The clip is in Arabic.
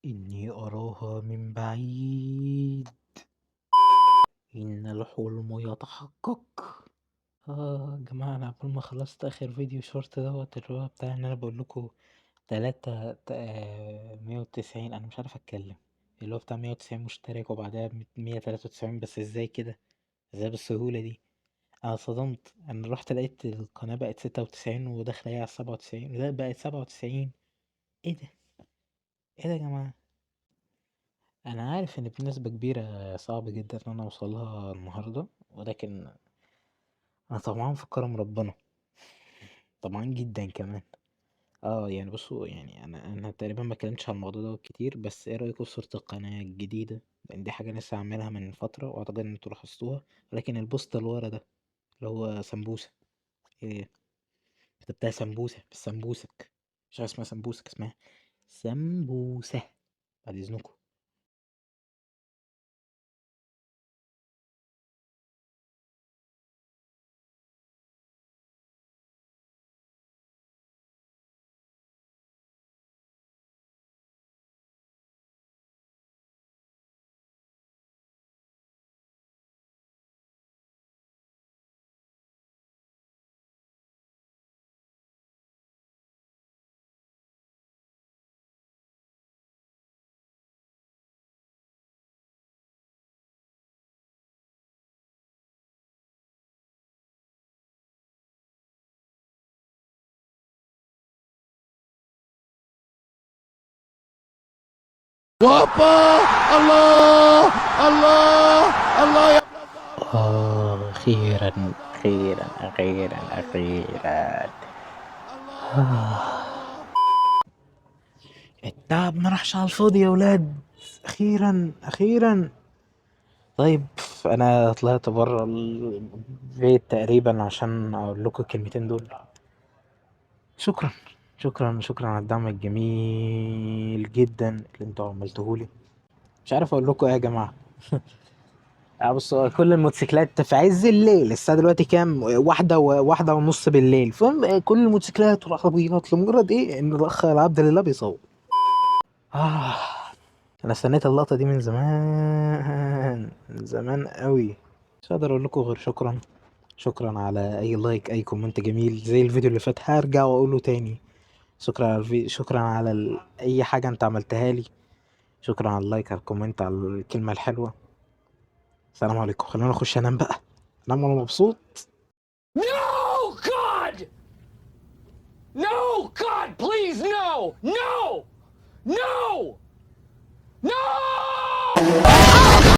إني أراها من بعيد، إن الحلم يتحقق. يا جماعة، أنا قبل ما خلصت آخر فيديو شورت دوت اللي هو بتاع إن أنا بقول لكم 190. أنا مش عارف أتكلم، اللي هو بتاع 190 مشترك وبعدها 193. بس إزاي كده؟ إزاي بالسهولة دي؟ أنا صدمت. أنا رحت لقيت القناة بقت 96 وداخلة على 97، لا بقت 97. إيه ده؟ إيه ده يا جماعة؟ انا عارف ان بنسبة كبيرة صعب جدا ان انا اوصلها النهاردة، ولكن انا طبعا في كرم ربنا، طبعا جدا كمان. يعني بصوا، يعني انا تقريبا ما اتكلمتش عن الموضوع ده كتير، بس ايه رايكم في صورة القناة الجديدة؟ لان دي حاجة لسه عاملها من فترة واعتقد ان انتوا لاحظتوها. ولكن البوست اللي ورا ده اللي هو سمبوسة، ايه كتبتها سمبوسة مش سمبوسك. مش عارف اسمها سمبوسك، اسمها سمبوسة. بعد اذنكم. وهوبا. الله الله الله يا أخيرا أخيرا أخيرا أخيرا. التعب ما راحش على الفاضي يا ولاد. أخيرا أخيرا. طيب، أنا طلعت برا البيت تقريبا عشان أقول لكم الكلمتين دول. شكرا شكرا شكرا على الدعم الجميل جدا اللي انتوا عملتوهولي. مش عارف أقول لكم إيه يا جماعة. بص، كل الموتوسيكلات في عز الليل، الساعة دلوقتي كام؟ واحدة ونص بالليل. فاهم؟ كل الموتوسيكلات والعربيات لمجرد ايه؟ ان الاخ عبد الله بيصور. آه انا استنيت اللقطة دي من زمان، من زمان قوي. مش هقدر اقول لكم غير شكرا. شكرا على اي لايك، اي كومنت جميل زي الفيديو اللي فات، هرجع واقوله تاني. شكرا على شكرا على اي حاجة انت عملتها لي. شكرا على اللايك، على الكومنت، على الكلمة الحلوة. السلام عليكم. خلينا نخش انام بقى. انام وانا مبسوط. No, God! No, God, please, no! No! No! No!